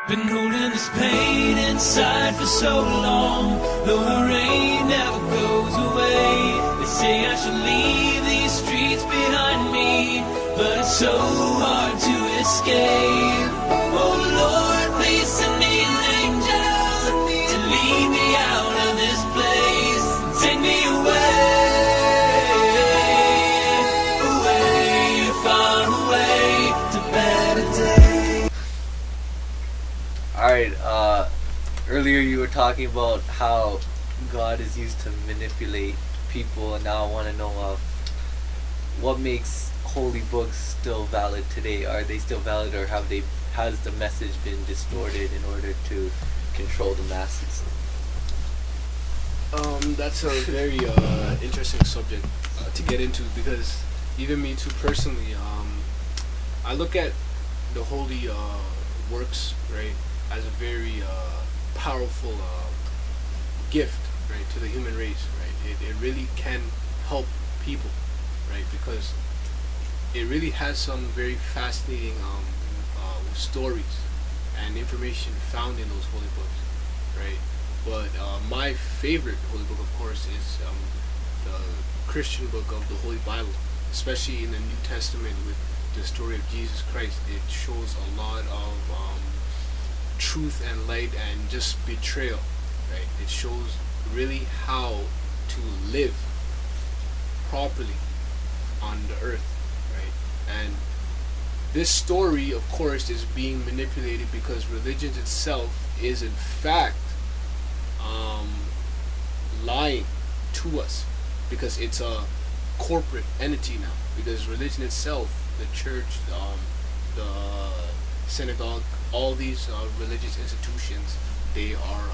Been holding this pain inside for so long, though the rain never goes away. They say I should leave these streets behind me, but it's so hard to escape. Oh Lord, please send me an angel to lead me out of this place. Take me away, far away to better days. Alright, earlier you were talking about how God is used to manipulate people, and now I want to know what makes holy books still valid today. Are they still valid, or has the message been distorted in order to control the masses? That's a very interesting subject to get into, because even me too personally, I look at the holy works, right, as a very powerful gift, right, to the human race, right. It really can help people, right, because it really has some very fascinating stories and information found in those holy books, right. But my favorite holy book, of course, is the Christian book of the Holy Bible, especially in the New Testament with the story of Jesus Christ. It shows a lot of truth and light and just betrayal, right. It shows really how to live properly on the earth, right. And this story, of course, is being manipulated because religion itself is in fact lying to us, because it's a corporate entity now. Because religion itself, the church, the synagogue, all these religious institutions, they are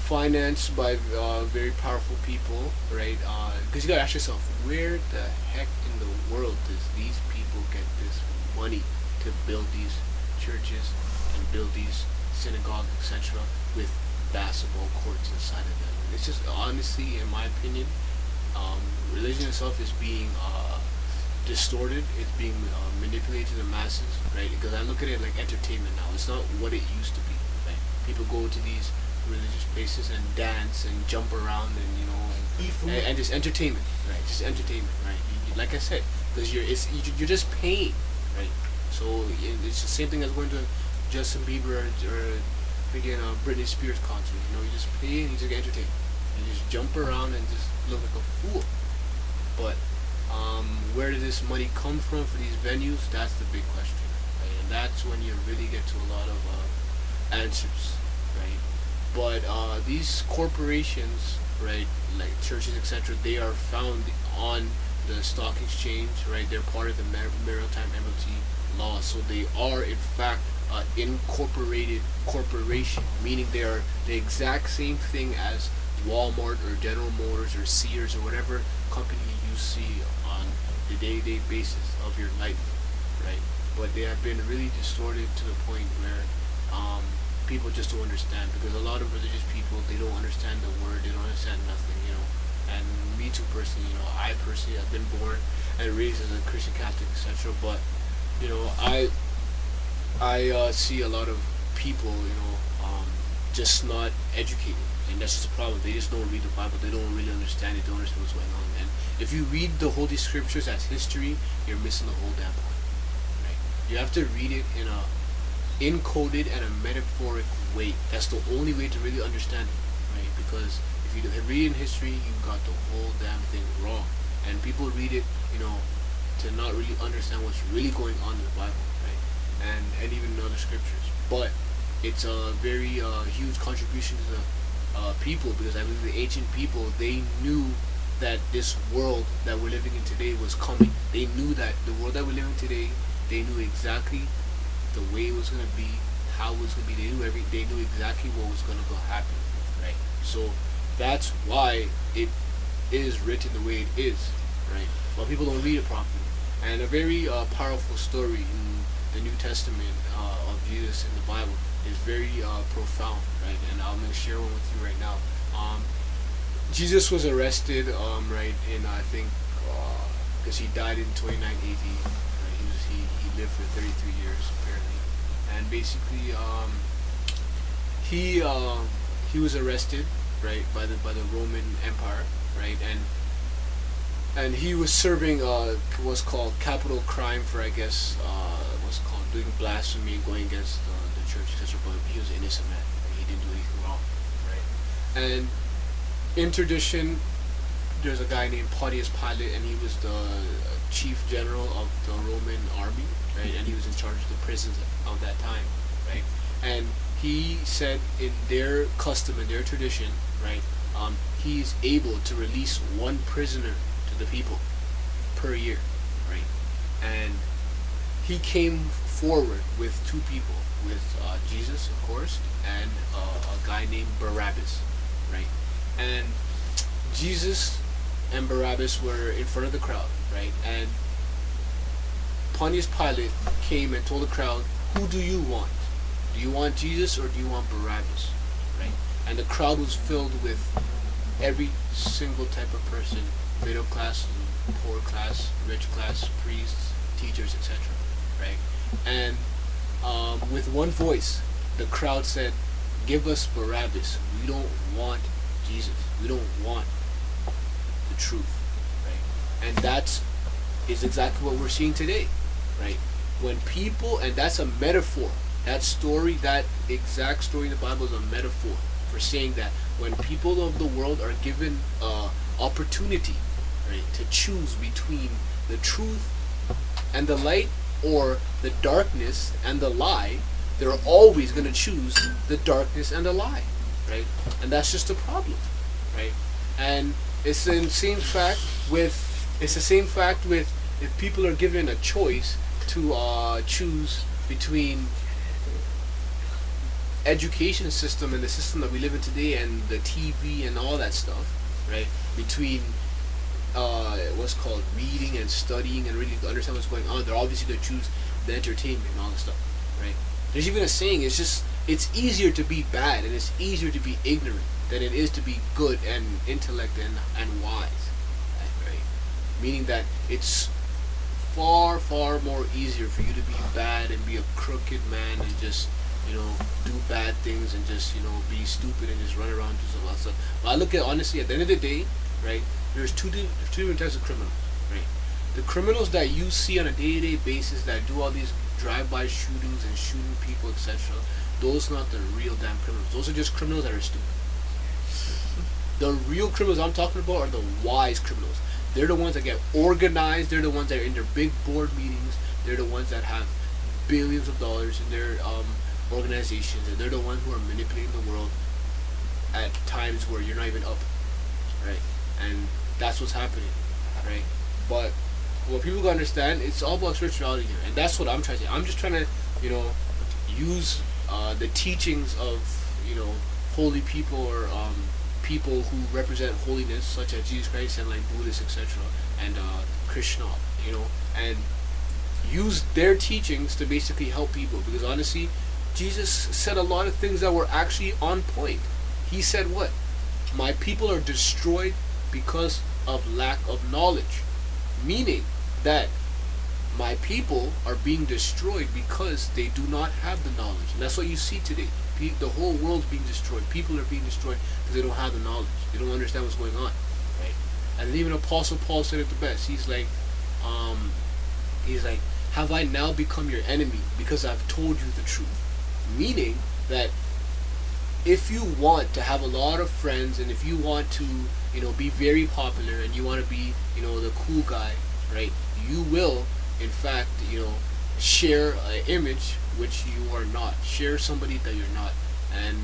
financed by very powerful people, right? Because you gotta ask yourself, where the heck in the world does these people get this money to build these churches and build these synagogues, etc., with basketball courts inside of them? It's just, honestly, in my opinion, religion itself is being distorted. It's being manipulated to the masses, right? Because I look at it like entertainment now. It's not what it used to be, right? People go to these religious places and dance and jump around and and just entertainment, right? Just entertainment, right? Like I said, because you're just paying, right? So it's the same thing as going to Justin Bieber or freaking Britney Spears concert. You just pay and you just get entertained. You just jump around and just look like a fool. But where did this money come from for these venues? That's the big question, right? And that's when you really get to a lot of answers, right? But these corporations, right, like churches, etc., they are found on the stock exchange, right? They're part of the maritime admiralty law, so they are in fact incorporated corporation, meaning they are the exact same thing as Walmart or General Motors or Sears or whatever company you see on the day-to-day basis of your life, right? But they have been really distorted to the point where people just don't understand, because a lot of religious people, they don't understand the word, they don't understand nothing, and me too personally, I personally have been born and raised as a Christian Catholic, etc., but I see a lot of people, just not educated, and that's just a problem. They just don't read the Bible. They don't really understand it. They don't understand what's going on. And if you read the Holy Scriptures as history, you're missing the whole damn point. Right? You have to read it in a encoded and a metaphoric way. That's the only way to really understand it, right? Because if you read in history, you got the whole damn thing wrong. And people read it, to not really understand what's really going on in the Bible, right? And even in other scriptures. But it's a very huge contribution to the people, because I believe the ancient people, they knew that this world that we're living in today was coming. They knew that the world that we're living today, they knew exactly the way it was going to be, how it was going to be. They knew exactly what was going to go happen, right? So that's why it is written the way it is, right? But people don't read it properly. And a very powerful story in the New Testament of Jesus in the Bible is very profound, right? And I'm going to share one with you right now. Jesus was arrested, right, in I think, because he died in 29 AD. Right? He lived for 33 years apparently, and basically he was arrested, right, by the Roman Empire, right, and he was serving what's called capital crime for, I guess, what's called doing blasphemy, going against the church, etc. But he was an innocent man. Right? He didn't do anything wrong, right? And in tradition, there's a guy named Pontius Pilate, and he was the chief general of the Roman army, right? And he was in charge of the prisons of that time, right? And he said in their custom, in their tradition, right, he's able to release one prisoner to the people per year, right? And he came forward with two people, with Jesus, of course, and a guy named Barabbas, right? And Jesus and Barabbas were in front of the crowd, right? And Pontius Pilate came and told the crowd, "Who do you want? Do you want Jesus or do you want Barabbas?" Right? And the crowd was filled with every single type of person, middle class, poor class, rich class, priests, teachers, etc. Right? And with one voice, the crowd said, "Give us Barabbas. We don't want Jesus. We don't want the truth." Right? And that is exactly what we're seeing today. Right? When people, and that's a metaphor. That story, that exact story in the Bible is a metaphor for saying that when people of the world are given opportunity, right, to choose between the truth and the light or the darkness and the lie, they're always going to choose the darkness and the lie, right? And that's just a problem, right? And it's the same fact with if people are given a choice to choose between education system and the system that we live in today and the TV and all that stuff, right? Between what's called reading and studying and really understand what's going on, they're obviously going to choose the entertainment and all that stuff, right? There's even a saying, it's easier to be bad and it's easier to be ignorant than it is to be good and intellect and wise, right? Meaning that it's far, far more easier for you to be bad and be a crooked man and just, do bad things and just, be stupid and just run around and do some other stuff. But I look at, honestly, at the end of the day, right, there's two different types of criminals, right? The criminals that you see on a day-to-day basis that do all these drive-by shootings and shooting people, etc., those are not the real damn criminals. Those are just criminals that are stupid. The real criminals I'm talking about are the wise criminals. They're the ones that get organized. They're the ones that are in their big board meetings. They're the ones that have billions of dollars in their organizations, and they're the ones who are manipulating the world at times where you're not even up, right? And that's what's happening, right? But what people gotta understand, it's all about spirituality here, and that's what I'm trying to say. I'm just trying to, use the teachings of, holy people or people who represent holiness, such as Jesus Christ and like Buddhists, etc., and Krishna, and use their teachings to basically help people. Because honestly, Jesus said a lot of things that were actually on point. He said what? My people are destroyed because of lack of knowledge. Meaning that my people are being destroyed because they do not have the knowledge. And that's what you see today. The whole world's being destroyed. People are being destroyed because they don't have the knowledge. They don't understand what's going on, right? And even Apostle Paul said it the best. He's like, have I now become your enemy because I've told you the truth? Meaning that if you want to have a lot of friends and if you want to, be very popular and you want to be, the cool guy, right? You will, in fact, share an image which you are not. Share somebody that you're not, and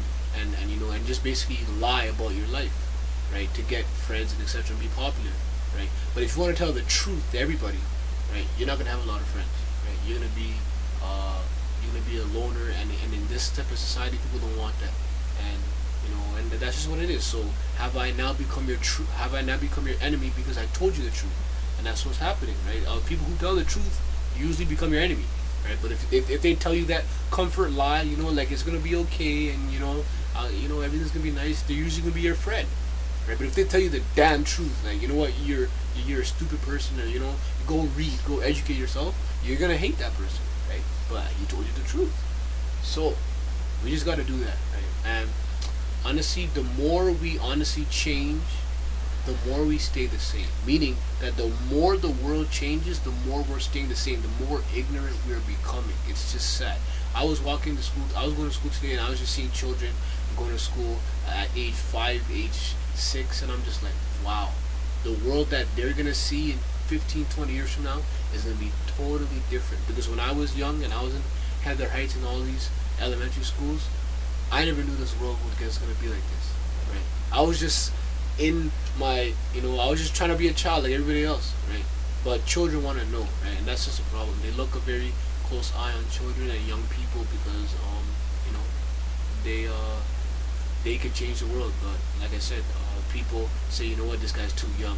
just basically lie about your life, right? To get friends and etc. and be popular, right? But if you want to tell the truth to everybody, right, you're not gonna have a lot of friends, right? You're gonna be a loner, and in this type of society, people don't want that, and that's just what it is. So have I now become your enemy because I told you the truth? And that's what's happening, right? People who tell the truth usually become your enemy, right? But if they tell you that comfort lie, like it's gonna be okay, and everything's gonna be nice, they're usually gonna be your friend, right? But if they tell you the damn truth, like you're a stupid person, or go read, go educate yourself, you're gonna hate that person, right? But he told you the truth, So we just got to do that, right? And honestly, the more we honestly change, the more we stay the same. Meaning that the more the world changes, the more we're staying the same. The more ignorant we're becoming. It's just sad. I was walking to school. I was going to school today, and I was just seeing children going to school at age 5, age 6, and I'm just like, wow. The world that they're gonna see in 15, 20 years from now is gonna be totally different. Because when I was young and I was in Heather Heights and all these elementary schools, I never knew this world was gonna be like this, right? I was just in my, I was just trying to be a child like everybody else, right? But children want to know, right? And that's just a problem. They look a very close eye on children and young people because, they could change the world. But like I said, people say, you know what, this guy's too young.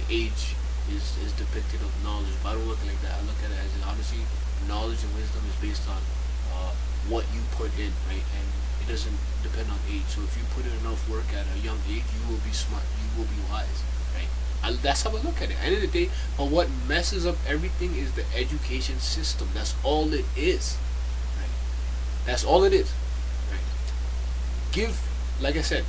Age is depicted of knowledge, but I don't look at it like that. I look at it as honestly, knowledge and wisdom is based on what you put in, right? And it doesn't depend on age. So if you put in enough work at a young age, you will be smart, you will be wise, right? That's how I look at it. At the end of the day, but what messes up everything is the education system. That's all it is, right? That's all it is, right? Like I said,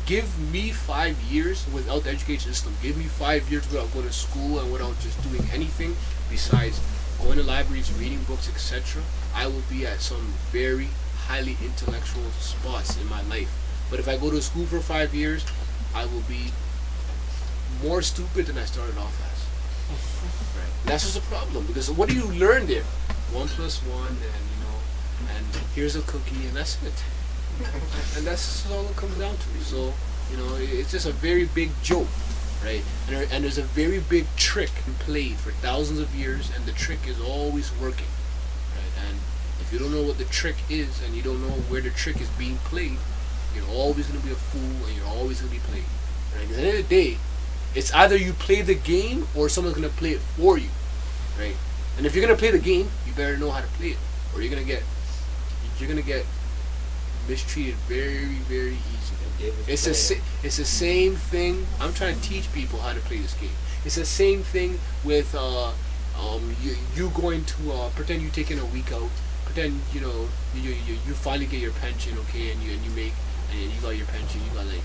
give me 5 years without the education system. Give me 5 years without going to school and without just doing anything besides going to libraries, reading books, etc. I will be at some very highly intellectual spots in my life. But if I go to school for 5 years, I will be more stupid than I started off as. Right. And that's just a problem, because what do you learn there? 1 plus 1, and here's a cookie, and that's it. And that's just all it comes down to. So, it's just a very big joke, right? And there's a very big trick played for thousands of years, and the trick is always working, right? And if you don't know what the trick is, and you don't know where the trick is being played, you're always going to be a fool, and you're always going to be played, right? At the end of the day, it's either you play the game, or someone's going to play it for you, right? And if you're going to play the game, you better know how to play it, or you're going to get mistreated very, very easy. It's the same thing. I'm trying to teach people how to play this game. It's the same thing with you going to pretend you're taking a week out. Pretend you finally get your pension, okay, and you got your pension. You got like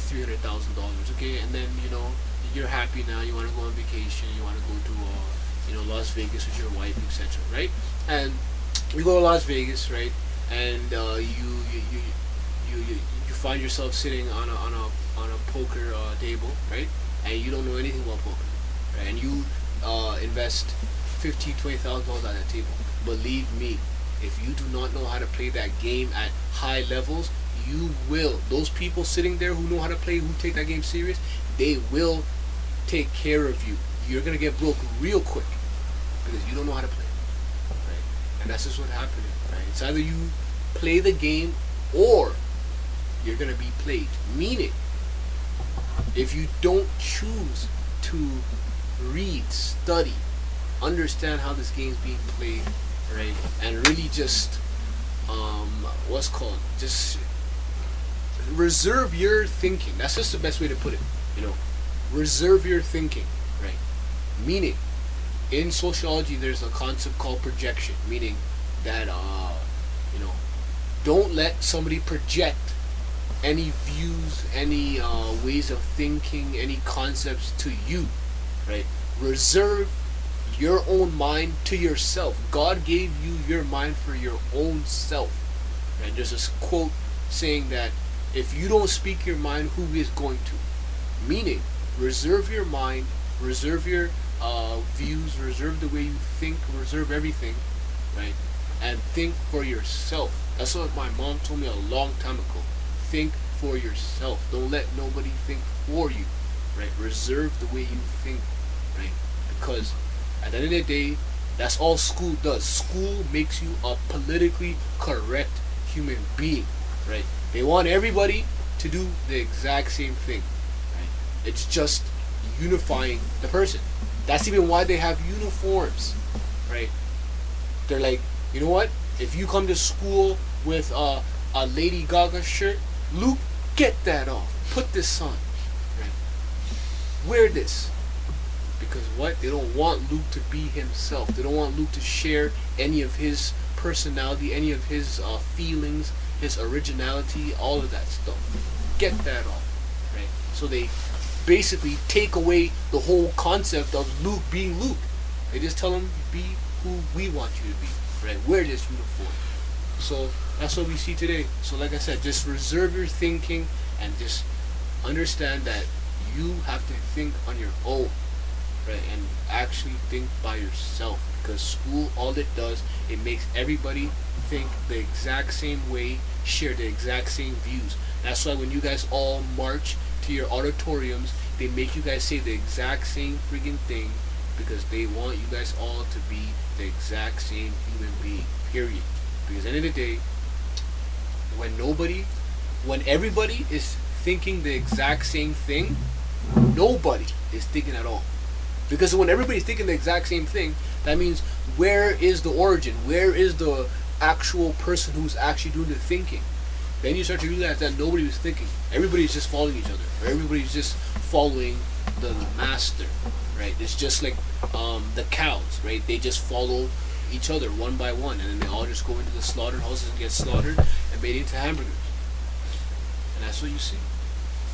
$300,000, okay, and then you're happy now. You want to go on vacation. You want to go to Las Vegas with your wife, etc. Right? And you go to Las Vegas, right? And you find yourself sitting on a poker table, right? And you don't know anything about poker, right? And you invest $15,000-$20,000 on that table. Believe me, if you do not know how to play that game at high levels, you will. Those people sitting there who know how to play, who take that game serious, they will take care of you. You're gonna get broke real quick because you don't know how to play, right? And that's just what happened. Right? It's either you play the game or you're going to be played. Meaning, if you don't choose to read, study, understand how this game is being played, right, and really just, just reserve your thinking. That's just the best way to put it, reserve your thinking, right? Meaning, in sociology, there's a concept called projection, meaning that don't let somebody project any views, any ways of thinking, any concepts to you, right? Reserve your own mind to yourself. God gave you your mind for your own self, right? There's this quote saying that if you don't speak your mind, who is going to? Meaning, reserve your mind, reserve your views, reserve the way you think, reserve everything, right? And think for yourself. That's what my mom told me a long time ago. Think for yourself. Don't let nobody think for you, right? Reserve the way you think, right? Because at the end of the day, that's all school does. School makes you a politically correct human being, right? They want everybody to do the exact same thing, right? It's just unifying the person. That's even why they have uniforms, right? They're like, you know what? If you come to school with a Lady Gaga shirt, Luke, get that off. Put this on, right? Wear this. Because what? They don't want Luke to be himself. They don't want Luke to share any of his personality, any of his feelings, his originality, all of that stuff. Get that off, right? So they basically take away the whole concept of Luke being Luke. They just tell him, be who we want you to be, right? Wear this uniform. So that's what we see today. So like I said, just reserve your thinking and just understand that you have to think on your own, right? And actually think by yourself, because school, all it does, it makes everybody think the exact same way, share the exact same views. That's why when you guys all march to your auditoriums, they make you guys say the exact same freaking thing, because they want you guys all to be the exact same human being, period. Because at the end of the day, when everybody is thinking the exact same thing, nobody is thinking at all. Because when everybody's thinking the exact same thing, that means where is the origin? Where is the actual person who's actually doing the thinking? Then you start to realize that nobody was thinking. Everybody's just following each other. Or everybody's just following the master, right? It's just like the cows, right? They just follow each other one by one, and then they all just go into the slaughterhouses and get slaughtered and made into hamburgers. And that's what you see,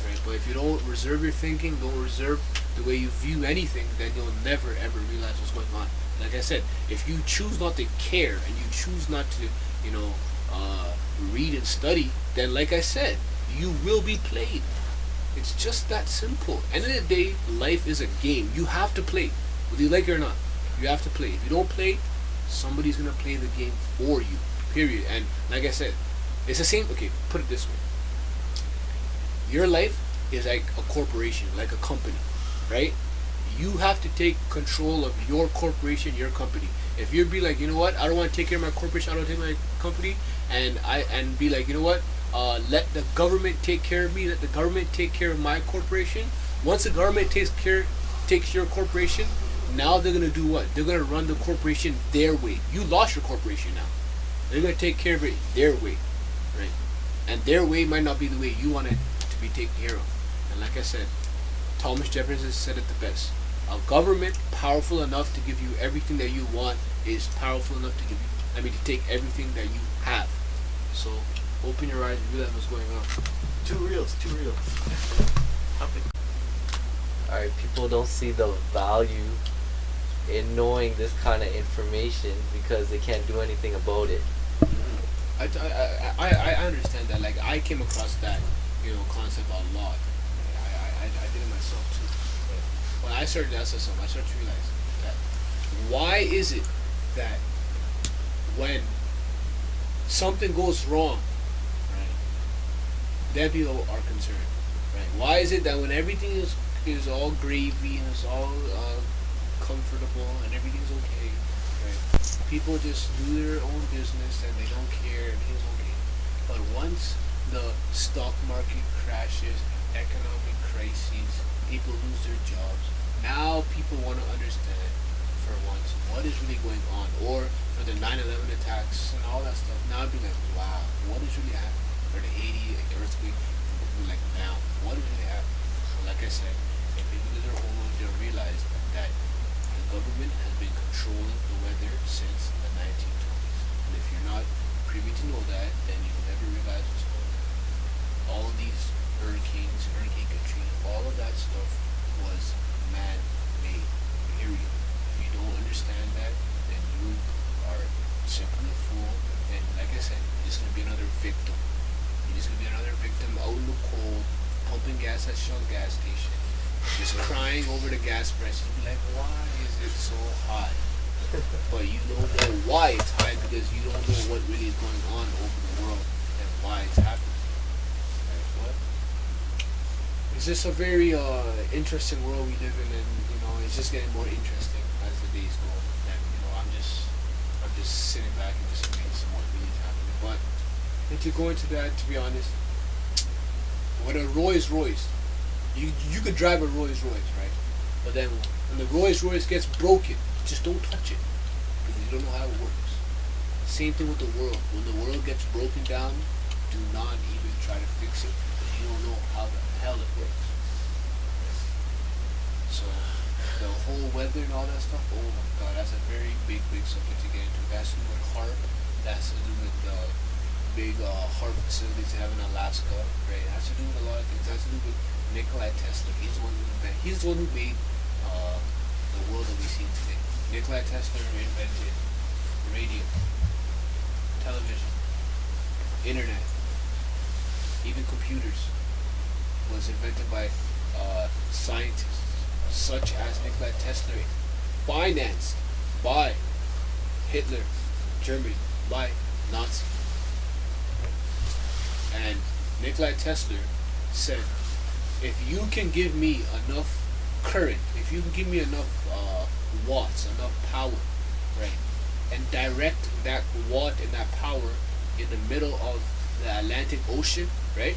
right? But if you don't reserve your thinking, don't reserve the way you view anything, then you'll never ever realize what's going on. Like I said, if you choose not to care and you choose not to, read and study, then like I said, you will be played. It's just that simple. End of the day, life is a game. You have to play, whether you like it or not. You have to play. If you don't play, somebody's gonna play the game for you. Period. And like I said, it's the same. Okay, put it this way. Your life is like a corporation, like a company, right? You have to take control of your corporation, your company. If you be like, you know what, I don't want to take care of my corporation, I don't take my company, and be like, you know what, let the government take care of me, let the government take care of my corporation. Once the government takes your corporation, now they're gonna do what? They're gonna run the corporation their way. You lost your corporation now. They're gonna take care of it their way, right? And their way might not be the way you want it to be taken care of. And like I said, Thomas Jefferson said it the best. A government powerful enough to give you everything that you want is powerful enough to to take everything that you have. So open your eyes and realize what's going on. Two reels. Alright, people don't see the value in knowing this kind of information because they can't do anything about it. I understand that. Like, I came across that, concept a lot. I did it myself too. But when I started to ask myself, I started to realize that why is it that when something goes wrong, right, then people are concerned, right? Why is it that when everything is all gravy and it's all comfortable and everything's okay, right, people just do their own business and they don't care, everything's okay. But once the stock market crashes, economic crises, people lose their jobs, now people want to understand for once what is really going on, or for the 9/11 attacks and all that stuff. Now I'd be like, wow, what is really happening? Or the Haiti earthquake, people be like, now what is really happening? So like I said, if people do their homework, they'll realize that the government has been controlling the weather since the 1920s. And if you're not privy to know that, then you'll never realize what's going on. All these hurricanes, Hurricane Katrina, all of that stuff was man-made, period. If you don't understand that, then you are simply a fool, and like I said, you're just going to be another victim. You're just going to be another victim out in the cold, pumping gas at Shell gas station, just crying over the gas prices. You'll be like, why is it so high? But you don't know why it's high because you don't know what really is going on over the world and why it's happening. Like, what? It's just a very interesting world we live in, and it's just getting more interesting as the days go. And I'm just sitting back and just amazed at what really is happening. But and to go into that, to be honest, with a Rolls Royce, you could drive a Rolls Royce, right? But then when the Rolls Royce gets broken, just don't touch it because you don't know how it works. Same thing with the world. When the world gets broken down, do not even try to fix it because you don't know how the hell it works. So the whole weather and all that stuff, oh my god, that's a very big subject to get into. That's with heart, That has to do with big harp facilities they have in Alaska, right? It has to do with a lot of things. It has to do with Nikola Tesla. He's the one who made the world that we see today. Nikola Tesla invented radio, television, internet, even computers. Was invented by scientists such as Nikola Tesla, financed by Hitler, Germany, by Nazis. And Nikola Tesla said, if you can give me enough current, if you can give me enough watts, enough power, right, and direct that watt and that power in the middle of the Atlantic Ocean, right,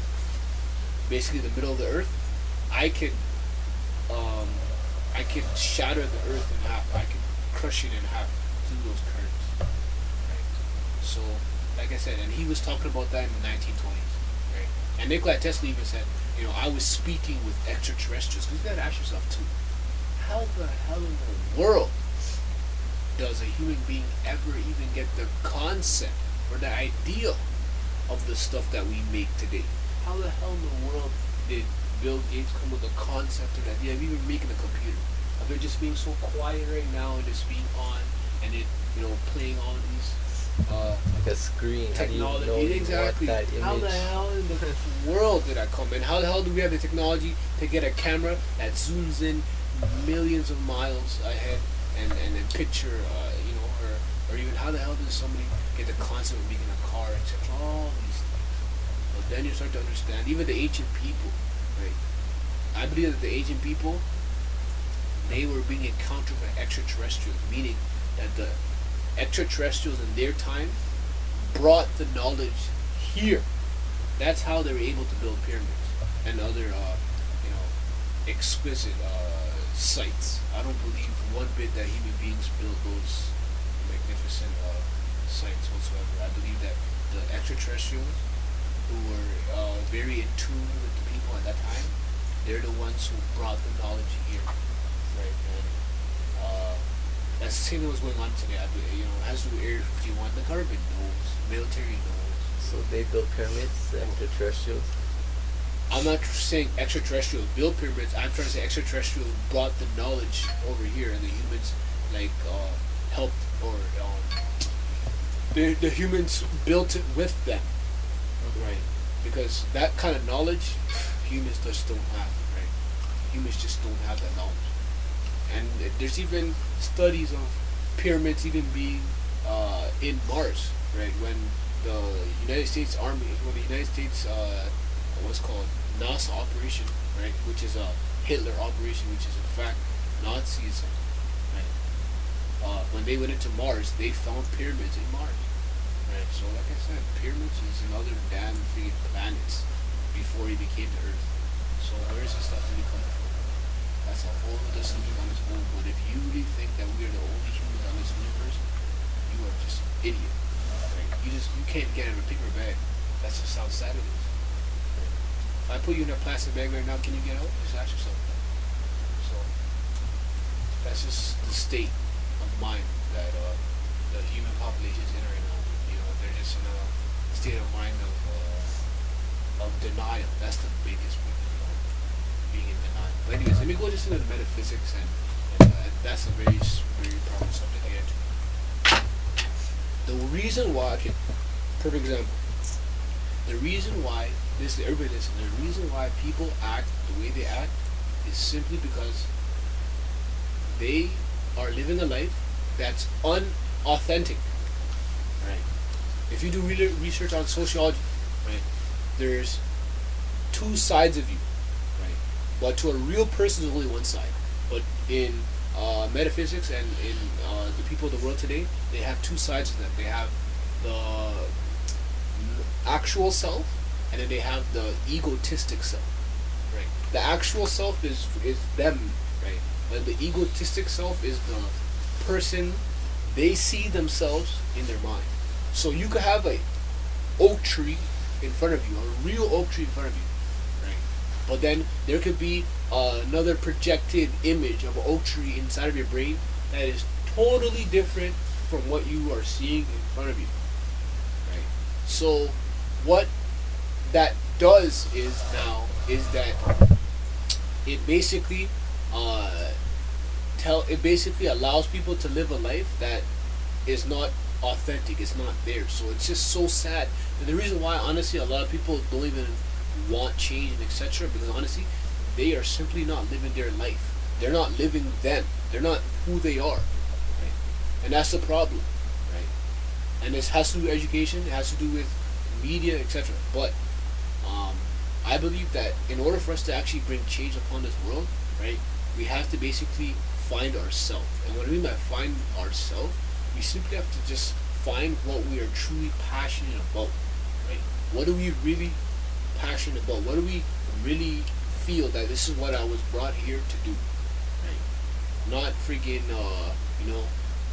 basically the middle of the earth, I could shatter the earth in half. I could crush it in half through those currents. Right. So, like I said, and he was talking about that in the 1920s. Right. And Nikola Tesla even said, I was speaking with extraterrestrials. Because you gotta ask yourself too, how the hell in the world does a human being ever even get the concept or the idea of the stuff that we make today? How the hell in the world did Bill Gates come with the concept or the idea of even making a computer? Of it just being so quiet right now and just being on and it, playing all these like a screen. technology. How do you know Exactly. what that How the image? hell in the world did I come in? How the hell do we have the technology to get a camera that zooms in millions of miles ahead and picture, or even how the hell does somebody get the concept of making a car, etc. All these things. But then you start to understand, even the ancient people, right? I believe that the ancient people, they were being encountered by extraterrestrials, meaning that the extraterrestrials in their time brought the knowledge here. That's how they were able to build pyramids and other, exquisite sites. I don't believe one bit that human beings built those magnificent sites whatsoever. I believe that the extraterrestrials, who were very in tune with the people at that time, they're the ones who brought the knowledge here, right? And that's the same thing was going on today. It has to do with Area 51. The government knows, military knows. So they built pyramids, the extraterrestrials. I'm not saying extraterrestrials built pyramids. I'm trying to say extraterrestrials brought the knowledge over here, and the humans helped, or the humans built it with them, right? Because that kind of knowledge, humans just don't have, right? Humans just don't have that knowledge. And there's even studies of pyramids even being in Mars, right? When the United States Army, when the United States, what's called NASA operation, right? Which is a Hitler operation, which is in fact Nazism, right? When they went into Mars, they found pyramids in Mars, right? So like I said, pyramids is another damn freaking planets before he became to Earth. So where is this stuff really coming from? That's a whole other subject on its own. But if you really think that we are the only humans on this universe, you are just an idiot. Right? You can't get in a paper bag. That's just how sad it is. Right? If I put you in a plastic bag right now, can you get out? Just ask yourself that. So that's just the state of mind that the human population is in right now. They're just in a state of mind of denial. That's the biggest one. Being in denial. But anyways, let me go just into the metaphysics, and that's a very, very powerful subject to get into. The reason why, perfect example. The reason why everybody listen. The reason why people act the way they act is simply because they are living a life that's unauthentic. Right. If you do research on sociology, right, there's two sides of you. But to a real person, there's only one side. But in metaphysics and in the people of the world today, they have two sides of them. They have the actual self, and then they have the egotistic self. Right. The actual self is them, right? But the egotistic self is the person. They see themselves in their mind. So you could have a oak tree in front of you, a real oak tree in front of you. But then there could be another projected image of an oak tree inside of your brain that is totally different from what you are seeing in front of you. So what that does is that it basically it basically allows people to live a life that is not authentic. It's not there. So it's just so sad. And the reason why, honestly, a lot of people don't even want change and etc. Because honestly, they are simply not living their life. They're not living them. They're not who they are. Right? And that's the problem. Right? And this has to do with education. It has to do with media, etc. But I believe that in order for us to actually bring change upon this world, right, we have to basically find ourselves. And what I mean by find ourselves, we simply have to just find what we are truly passionate about. Right? What are we really passionate about? What do we really feel that this is what I was brought here to do? Right? Not freaking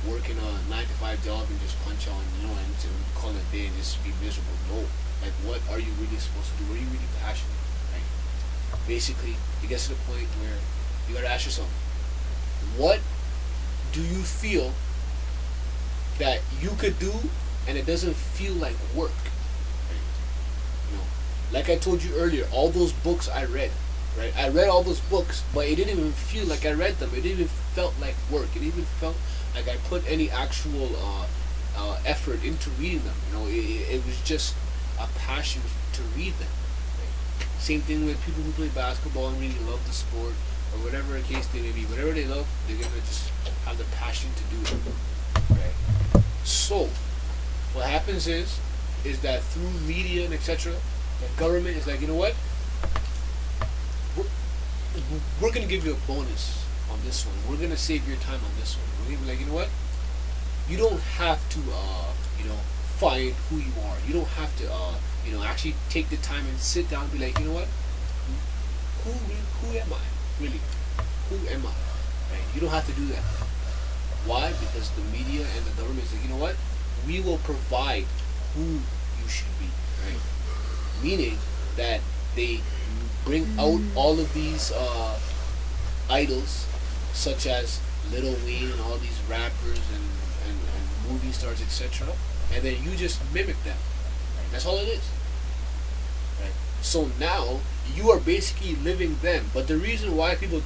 working a 9 to 5 job and just punch on, and to call it a day and just be miserable. No. Like, what are you really supposed to do? What are you really passionate about? Right? Basically, it gets to the point where you gotta ask yourself, what do you feel that you could do and it doesn't feel like work? Right? Like I told you earlier, all those books I read, right? I read all those books, but it didn't even feel like I read them. It didn't even felt like work. It even felt like I put any actual effort into reading them. It was just a passion to read them. Right? Same thing with people who play basketball and really love the sport, or whatever the case they may be. Whatever they love, they're gonna just have the passion to do it. Right? So, what happens is that through media and etc., the government is like, you know what? We're gonna give you a bonus on this one. We're gonna save your time on this one. We're gonna be like, you know what? You don't have to, find who you are. You don't have to, actually take the time and sit down and be like, you know what? Who am I? Really? Who am I? Right? You don't have to do that. Why? Because the media and the government is like, you know what? We will provide who you should be. Right? Meaning that they bring out all of these idols, such as Lil Wayne and all these rappers and movie stars, etc. And then you just mimic them. Right? That's all it is. Right? So now you are basically living them. But the reason why people